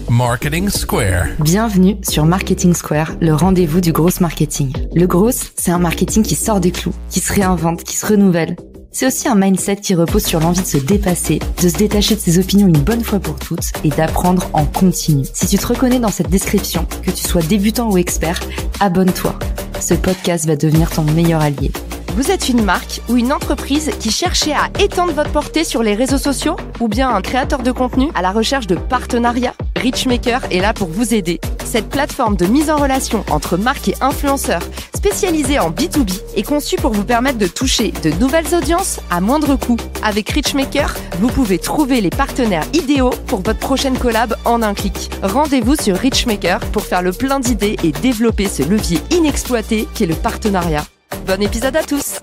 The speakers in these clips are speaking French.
Marketing Square. Bienvenue sur Marketing Square, le rendez-vous du gros marketing. Le gros, c'est un marketing qui sort des clous, qui se réinvente, qui se renouvelle. C'est aussi un mindset qui repose sur l'envie de se dépasser, de se détacher de ses opinions une bonne fois pour toutes et d'apprendre en continu. Si tu te reconnais dans cette description, que tu sois débutant ou expert, abonne-toi. Ce podcast va devenir ton meilleur allié. Vous êtes une marque ou une entreprise qui cherchez à étendre votre portée sur les réseaux sociaux ou bien un créateur de contenu à la recherche de partenariats? Richmaker est là pour vous aider. Cette plateforme de mise en relation entre marques et influenceurs spécialisée en B2B est conçue pour vous permettre de toucher de nouvelles audiences à moindre coût. Avec Richmaker, vous pouvez trouver les partenaires idéaux pour votre prochaine collab en un clic. Rendez-vous sur Richmaker pour faire le plein d'idées et développer ce levier inexploité qu'est le partenariat. Bon épisode à tous.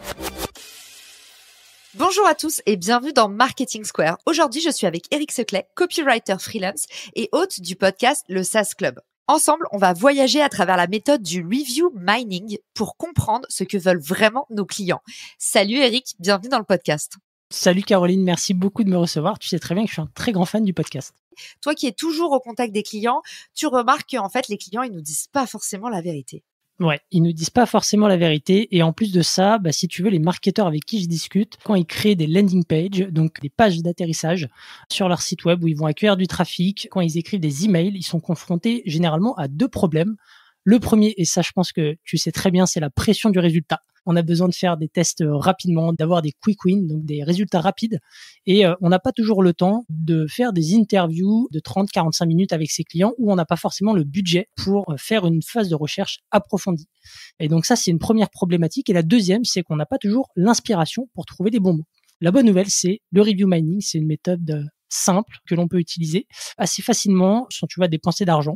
Bonjour à tous et bienvenue dans Marketing Square. Aujourd'hui, je suis avec Eric Seclet, copywriter freelance et hôte du podcast Le SaaS Club. Ensemble, on va voyager à travers la méthode du review mining pour comprendre ce que veulent vraiment nos clients. Salut Eric, bienvenue dans le podcast. Salut Caroline, merci beaucoup de me recevoir. Tu sais très bien que je suis un très grand fan du podcast. Toi qui es toujours au contact des clients, tu remarques qu'en fait, les clients, ils nous disent pas forcément la vérité. Ouais, ils nous disent pas forcément la vérité. Et en plus de ça, si tu veux, les marketeurs avec qui je discute, quand ils créent des landing pages, donc des pages d'atterrissage sur leur site web où ils vont accueillir du trafic, quand ils écrivent des emails, ils sont confrontés généralement à deux problèmes. Le premier, et ça je pense que tu sais très bien, c'est la pression du résultat. On a besoin de faire des tests rapidement, d'avoir des quick wins, donc des résultats rapides. Et on n'a pas toujours le temps de faire des interviews de 30-45 minutes avec ses clients où on n'a pas forcément le budget pour faire une phase de recherche approfondie. Et donc ça, c'est une première problématique. Et la deuxième, c'est qu'on n'a pas toujours l'inspiration pour trouver les bons mots. La bonne nouvelle, c'est le review mining. C'est une méthode simple que l'on peut utiliser assez facilement sans, tu vois, dépenser d'argent.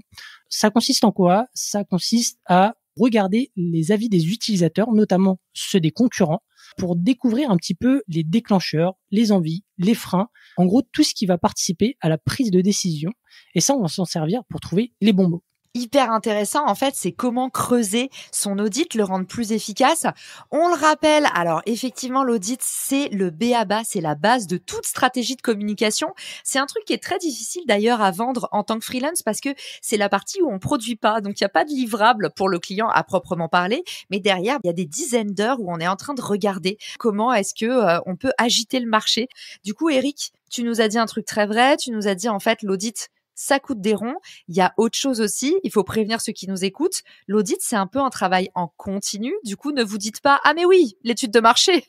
Ça consiste en quoi? Ça consiste à regarder les avis des utilisateurs, notamment ceux des concurrents, pour découvrir un petit peu les déclencheurs, les envies, les freins, en gros tout ce qui va participer à la prise de décision. Et ça, on va s'en servir pour trouver les bons mots. Hyper intéressant, en fait, c'est comment creuser son audit, le rendre plus efficace. On le rappelle, alors effectivement, l'audit, c'est le b.a.-ba, c'est la base de toute stratégie de communication. C'est un truc qui est très difficile d'ailleurs à vendre en tant que freelance parce que c'est la partie où on produit pas, donc il n'y a pas de livrable pour le client à proprement parler, mais derrière, il y a des dizaines d'heures où on est en train de regarder comment est-ce que on peut agiter le marché. Du coup, Eric, tu nous as dit un truc très vrai, tu nous as dit en fait l'audit, ça coûte des ronds. Il y a autre chose aussi. Il faut prévenir ceux qui nous écoutent. L'audit, c'est un peu un travail en continu. Du coup, ne vous dites pas, ah mais oui, l'étude de marché.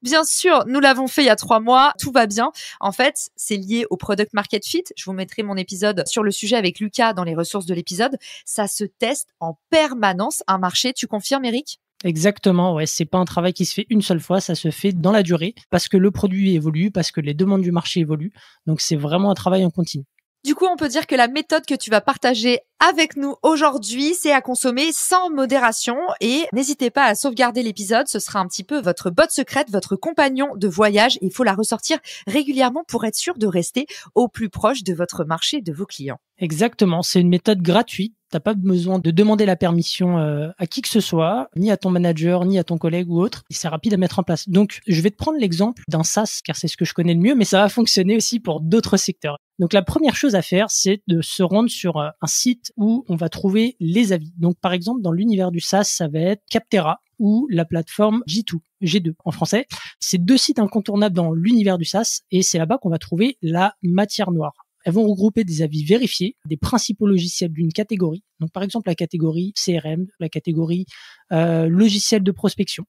Bien sûr, nous l'avons fait il y a 3 mois. Tout va bien. En fait, c'est lié au product market fit. Je vous mettrai mon épisode sur le sujet avec Lucas dans les ressources de l'épisode. Ça se teste en permanence un marché. Tu confirmes, Eric? Exactement, ouais, c'est pas un travail qui se fait une seule fois, ça se fait dans la durée parce que le produit évolue, parce que les demandes du marché évoluent. Donc, c'est vraiment un travail en continu. Du coup, on peut dire que la méthode que tu vas partager avec nous aujourd'hui, c'est à consommer sans modération et n'hésitez pas à sauvegarder l'épisode. Ce sera un petit peu votre botte secrète, votre compagnon de voyage. Il faut la ressortir régulièrement pour être sûr de rester au plus proche de votre marché et de vos clients. Exactement, c'est une méthode gratuite. T'as pas besoin de demander la permission à qui que ce soit, ni à ton manager, ni à ton collègue ou autre. Et c'est rapide à mettre en place. Donc, je vais te prendre l'exemple d'un SaaS, car c'est ce que je connais le mieux, mais ça va fonctionner aussi pour d'autres secteurs. Donc, la première chose à faire, c'est de se rendre sur un site où on va trouver les avis. Donc, par exemple, dans l'univers du SaaS, ça va être Capterra ou la plateforme G2 en français. C'est 2 sites incontournables dans l'univers du SaaS et c'est là-bas qu'on va trouver la matière noire. Elles vont regrouper des avis vérifiés des principaux logiciels d'une catégorie. Donc, par exemple, la catégorie CRM, la catégorie logiciel de prospection.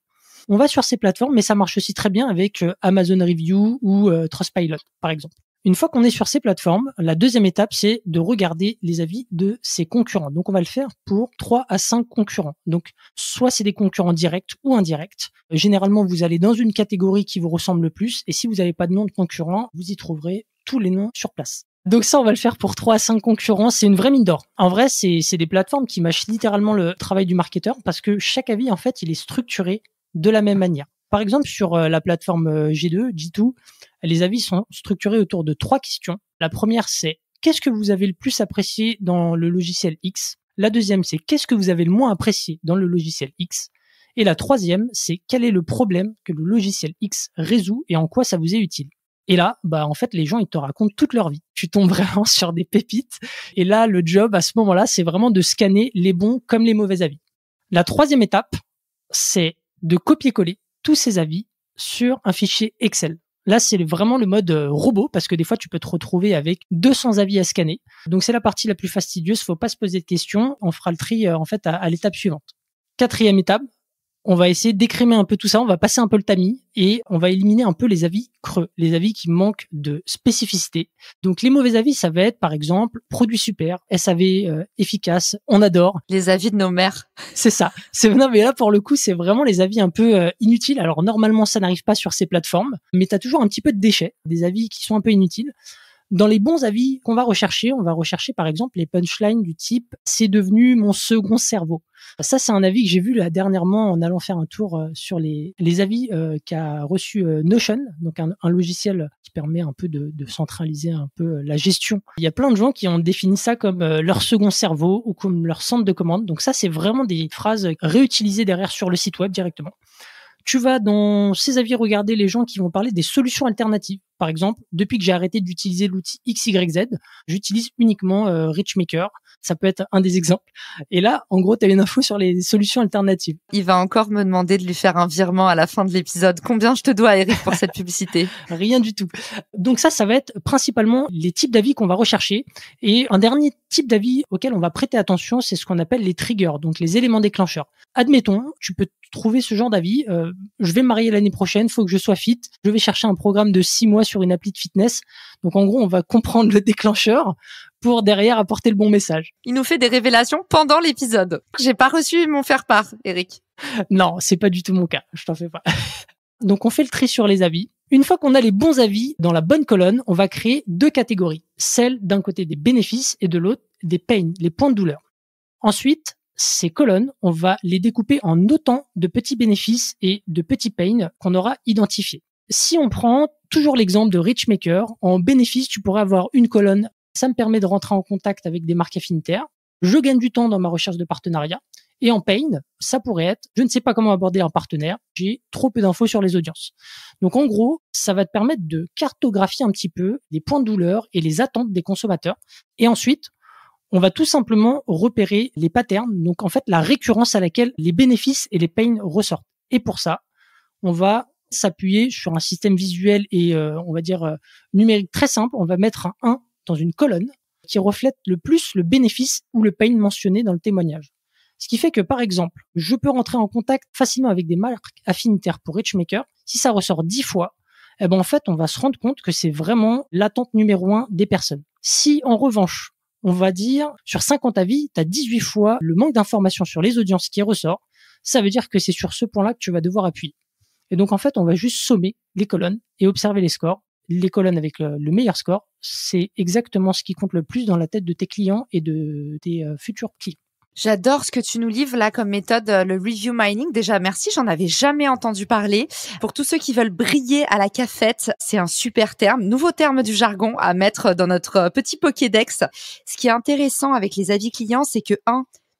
On va sur ces plateformes, mais ça marche aussi très bien avec Amazon Review ou Trustpilot, par exemple. Une fois qu'on est sur ces plateformes, la deuxième étape, c'est de regarder les avis de ses concurrents. Donc, on va le faire pour 3 à 5 concurrents. Donc, soit c'est des concurrents directs ou indirects. Généralement, vous allez dans une catégorie qui vous ressemble le plus. Et si vous n'avez pas de nom de concurrent, vous y trouverez tous les noms sur place. Donc ça, on va le faire pour 3 à 5 concurrents. C'est une vraie mine d'or. En vrai, c'est des plateformes qui mâchent littéralement le travail du marketeur parce que chaque avis, en fait, il est structuré de la même manière. Par exemple, sur la plateforme G2, les avis sont structurés autour de 3 questions. La première, c'est qu'est-ce que vous avez le plus apprécié dans le logiciel X? La deuxième, c'est qu'est-ce que vous avez le moins apprécié dans le logiciel X? Et la troisième, c'est quel est le problème que le logiciel X résout et en quoi ça vous est utile? Et là, en fait, les gens, ils te racontent toute leur vie. Tu tombes vraiment sur des pépites. Et là, le job, à ce moment-là, c'est vraiment de scanner les bons comme les mauvais avis. La troisième étape, c'est de copier-coller tous ces avis sur un fichier Excel. Là, c'est vraiment le mode robot, parce que des fois, tu peux te retrouver avec 200 avis à scanner. Donc, c'est la partie la plus fastidieuse. Faut pas se poser de questions. On fera le tri, en fait, à l'étape suivante. Quatrième étape, on va essayer d'écrémer un peu tout ça, on va passer un peu le tamis et on va éliminer un peu les avis creux, les avis qui manquent de spécificité. Donc les mauvais avis, ça va être par exemple produit super, SAV efficace, on adore. Les avis de nos mères. C'est ça. Non mais là pour le coup, c'est vraiment les avis un peu inutiles. Alors normalement, ça n'arrive pas sur ces plateformes, mais tu as toujours un petit peu de déchets, des avis qui sont un peu inutiles. Dans les bons avis qu'on va rechercher, on va rechercher par exemple les punchlines du type « c'est devenu mon second cerveau ». Ça, c'est un avis que j'ai vu là dernièrement en allant faire un tour sur les avis qu'a reçu Notion, donc un logiciel qui permet un peu de centraliser un peu la gestion. Il y a plein de gens qui ont défini ça comme leur second cerveau ou comme leur centre de commande. Donc ça, c'est vraiment des phrases réutilisées derrière sur le site web directement. Tu vas dans ces avis regarder les gens qui vont parler des solutions alternatives. Par exemple, depuis que j'ai arrêté d'utiliser l'outil XYZ, j'utilise uniquement Richmaker. Ça peut être un des exemples. Et là, en gros, tu as une info sur les solutions alternatives. Il va encore me demander de lui faire un virement à la fin de l'épisode. Combien je te dois, Eric, pour cette publicité? Rien du tout. Donc ça va être principalement les types d'avis qu'on va rechercher. Et un dernier type d'avis auquel on va prêter attention, c'est ce qu'on appelle les triggers, donc les éléments déclencheurs. Admettons, tu peux trouver ce genre d'avis. Je vais me marier l'année prochaine, faut que je sois fit. Je vais chercher un programme de 6 mois sur une appli de fitness. Donc en gros, on va comprendre le déclencheur pour derrière apporter le bon message. Il nous fait des révélations pendant l'épisode. J'ai pas reçu mon faire-part, Eric. Non, c'est pas du tout mon cas. Je t'en fais pas. Donc on fait le tri sur les avis. Une fois qu'on a les bons avis dans la bonne colonne, on va créer 2 catégories. Celle d'un côté des bénéfices et de l'autre des pains, les points de douleur. Ensuite, ces colonnes, on va les découper en autant de petits bénéfices et de petits pains qu'on aura identifiés. Si on prend toujours l'exemple de Richmaker, en bénéfice, tu pourrais avoir une colonne. Ça me permet de rentrer en contact avec des marques affinitaires. Je gagne du temps dans ma recherche de partenariat. Et en pain, ça pourrait être, je ne sais pas comment aborder un partenaire, j'ai trop peu d'infos sur les audiences. Donc en gros, ça va te permettre de cartographier un petit peu les points de douleur et les attentes des consommateurs. Et ensuite, on va tout simplement repérer les patterns, donc en fait la récurrence à laquelle les bénéfices et les pains ressortent. Et pour ça, on va s'appuyer sur un système visuel et on va dire numérique très simple. On va mettre un 1 dans une colonne qui reflète le plus le bénéfice ou le pain mentionné dans le témoignage. Ce qui fait que, par exemple, je peux rentrer en contact facilement avec des marques affinitaires pour Richmaker. Si ça ressort 10 fois, en fait, on va se rendre compte que c'est vraiment l'attente numéro 1 des personnes. Si, en revanche, on va dire, sur 50 avis, tu as 18 fois le manque d'informations sur les audiences qui ressort, ça veut dire que c'est sur ce point-là que tu vas devoir appuyer. Et donc, en fait, on va juste sommer les colonnes et observer les scores. Les colonnes avec le meilleur score, c'est exactement ce qui compte le plus dans la tête de tes clients et de tes futurs clients. J'adore ce que tu nous livres là comme méthode, le review mining. Déjà, merci, j'en avais jamais entendu parler. Pour tous ceux qui veulent briller à la cafette, c'est un super terme, nouveau terme du jargon à mettre dans notre petit Pokédex. Ce qui est intéressant avec les avis clients, c'est que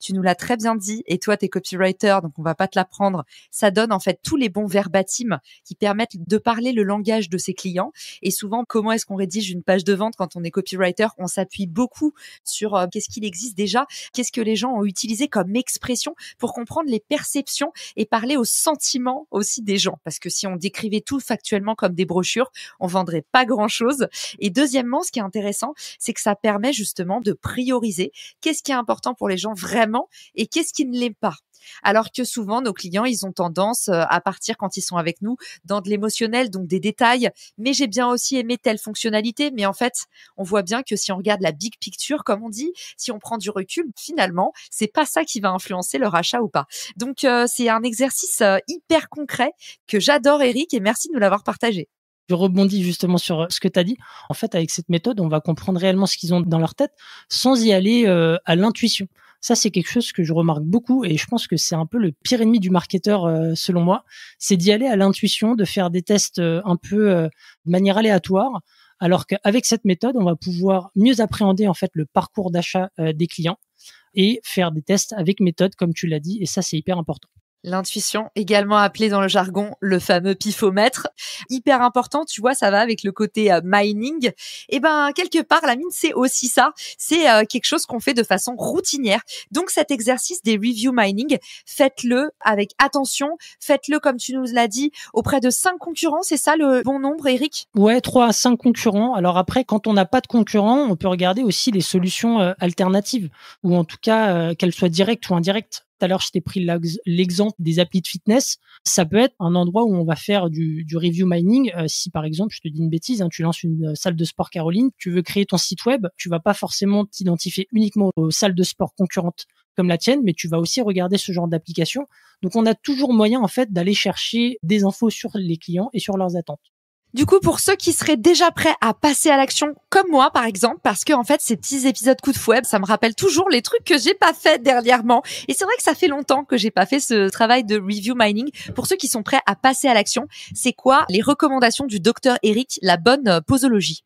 tu nous l'as très bien dit, et toi, t'es copywriter, donc on va pas te l'apprendre. Ça donne en fait tous les bons verbatim qui permettent de parler le langage de ses clients. Et souvent, comment est-ce qu'on rédige une page de vente quand on est copywriter? On s'appuie beaucoup sur qu'est-ce qu'il existe déjà, qu'est-ce que les gens ont utilisé comme expression pour comprendre les perceptions et parler aux sentiments aussi des gens. Parce que si on décrivait tout factuellement comme des brochures, on vendrait pas grand-chose. Et deuxièmement, ce qui est intéressant, c'est que ça permet justement de prioriser qu'est-ce qui est important pour les gens vraiment et qu'est-ce qui ne l'est pas. Alors que souvent, nos clients, ils ont tendance à partir quand ils sont avec nous dans de l'émotionnel, donc des détails. Mais j'ai bien aussi aimé telle fonctionnalité. Mais en fait, on voit bien que si on regarde la big picture, comme on dit, si on prend du recul, finalement, c'est pas ça qui va influencer leur achat ou pas. Donc, c'est un exercice hyper concret que j'adore, Eric, et merci de nous l'avoir partagé. Je rebondis justement sur ce que tu as dit. En fait, avec cette méthode, on va comprendre réellement ce qu'ils ont dans leur tête sans y aller à l'intuition. Ça, c'est quelque chose que je remarque beaucoup et je pense que c'est un peu le pire ennemi du marketeur, selon moi. C'est d'y aller à l'intuition, de faire des tests un peu de manière aléatoire, alors qu'avec cette méthode, on va pouvoir mieux appréhender en fait le parcours d'achat des clients et faire des tests avec méthode, comme tu l'as dit, et ça, c'est hyper important. L'intuition, également appelée dans le jargon le fameux pifomètre, hyper important, tu vois, ça va avec le côté mining. Et ben quelque part, la mine, c'est aussi ça, c'est quelque chose qu'on fait de façon routinière. Donc cet exercice des review mining, faites-le avec attention, faites-le comme tu nous l'as dit, auprès de 5 concurrents, c'est ça le bon nombre, Eric ? Ouais, 3 à 5 concurrents. Alors après, quand on n'a pas de concurrents, on peut regarder aussi les solutions alternatives, ou en tout cas qu'elles soient directes ou indirectes. Tout à l'heure, je t'ai pris l'exemple des applis de fitness. Ça peut être un endroit où on va faire du review mining. Si par exemple, je te dis une bêtise, tu lances une salle de sport Caroline, tu veux créer ton site web, tu vas pas forcément t'identifier uniquement aux salles de sport concurrentes comme la tienne, mais tu vas aussi regarder ce genre d'application. Donc, on a toujours moyen en fait d'aller chercher des infos sur les clients et sur leurs attentes. Du coup, pour ceux qui seraient déjà prêts à passer à l'action, comme moi par exemple, parce que en fait ces petits épisodes coup de fouet, ça me rappelle toujours les trucs que j'ai pas fait dernièrement. Et c'est vrai que ça fait longtemps que j'ai pas fait ce travail de review mining. Pour ceux qui sont prêts à passer à l'action, c'est quoi les recommandations du docteur Eric, la bonne posologie ?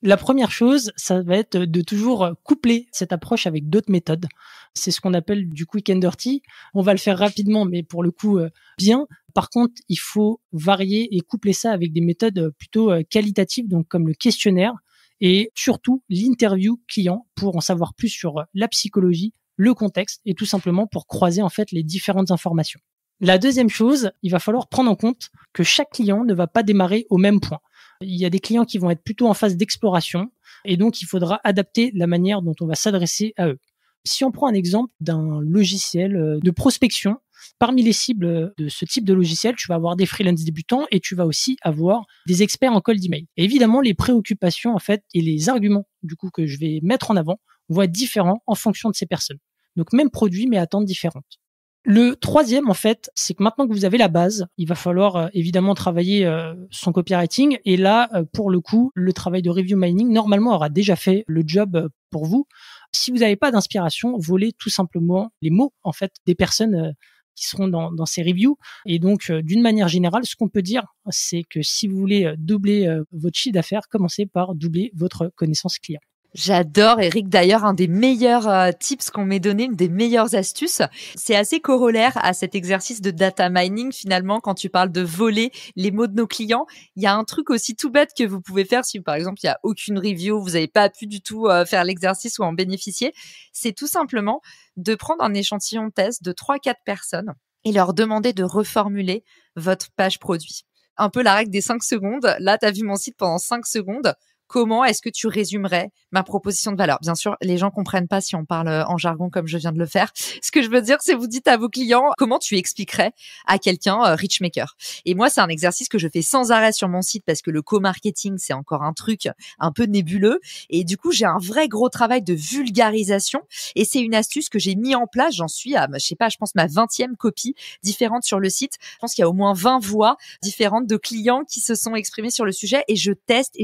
La première chose, ça va être de toujours coupler cette approche avec d'autres méthodes. C'est ce qu'on appelle du quick and dirty. On va le faire rapidement, mais pour le coup, bien. Par contre, il faut varier et coupler ça avec des méthodes plutôt qualitatives, donc comme le questionnaire et surtout l'interview client pour en savoir plus sur la psychologie, le contexte et tout simplement pour croiser en fait les différentes informations. La deuxième chose, il va falloir prendre en compte que chaque client ne va pas démarrer au même point. Il y a des clients qui vont être plutôt en phase d'exploration et donc il faudra adapter la manière dont on va s'adresser à eux. Si on prend un exemple d'un logiciel de prospection, parmi les cibles de ce type de logiciel, tu vas avoir des freelance débutants et tu vas aussi avoir des experts en cold email. Et évidemment, les préoccupations en fait et les arguments du coup que je vais mettre en avant vont être différents en fonction de ces personnes. Donc même produit mais attentes différentes. Le troisième, en fait, c'est que maintenant que vous avez la base, il va falloir évidemment travailler son copywriting. Et là, pour le coup, le travail de review mining, normalement, aura déjà fait le job pour vous. Si vous n'avez pas d'inspiration, volez tout simplement les mots, en fait, des personnes qui seront dans ces reviews. Et donc, d'une manière générale, ce qu'on peut dire, c'est que si vous voulez doubler votre chiffre d'affaires, commencez par doubler votre connaissance client. J'adore, Eric. D'ailleurs, un des meilleurs tips qu'on m'ait donné, une des meilleures astuces, c'est assez corollaire à cet exercice de data mining. Finalement, quand tu parles de voler les mots de nos clients, il y a un truc aussi tout bête que vous pouvez faire si, par exemple, il y a aucune review, vous n'avez pas pu du tout faire l'exercice ou en bénéficier. C'est tout simplement de prendre un échantillon de test de 3-4 personnes et leur demander de reformuler votre page produit. Un peu la règle des 5 secondes. Là, tu as vu mon site pendant 5 secondes. Comment est-ce que tu résumerais ma proposition de valeur ? Bien sûr, les gens comprennent pas si on parle en jargon comme je viens de le faire. Ce que je veux dire, c'est vous dites à vos clients comment tu expliquerais à quelqu'un Richmaker. Et moi, c'est un exercice que je fais sans arrêt sur mon site parce que le co-marketing, c'est encore un truc un peu nébuleux. Et du coup, j'ai un vrai gros travail de vulgarisation. Et c'est une astuce que j'ai mis en place. J'en suis à, je sais pas, je pense ma 20e copie différente sur le site. Je pense qu'il y a au moins 20 voix différentes de clients qui se sont exprimés sur le sujet et je teste.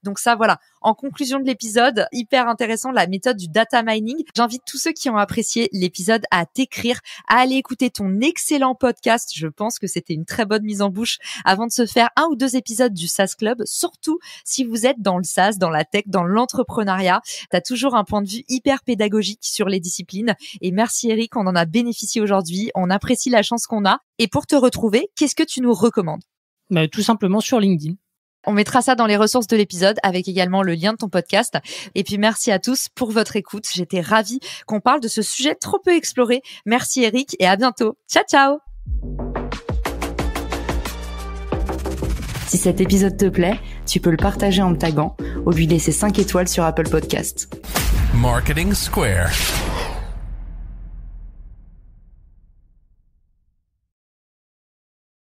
Donc ça, voilà. En conclusion de l'épisode, hyper intéressant, la méthode du data mining. J'invite tous ceux qui ont apprécié l'épisode à t'écrire, à aller écouter ton excellent podcast. Je pense que c'était une très bonne mise en bouche avant de se faire 1 ou 2 épisodes du SaaS Club. Surtout si vous êtes dans le SaaS, dans la tech, dans l'entrepreneuriat. Tu as toujours un point de vue hyper pédagogique sur les disciplines. Et merci Eric, on en a bénéficié aujourd'hui. On apprécie la chance qu'on a. Et pour te retrouver, qu'est-ce que tu nous recommandes ? Tout simplement sur LinkedIn. On mettra ça dans les ressources de l'épisode avec également le lien de ton podcast. Et puis merci à tous pour votre écoute. J'étais ravie qu'on parle de ce sujet trop peu exploré. Merci Eric et à bientôt. Ciao, ciao. Si cet épisode te plaît, tu peux le partager en me taguant ou lui laisser 5 étoiles sur Apple Podcasts. Marketing Square.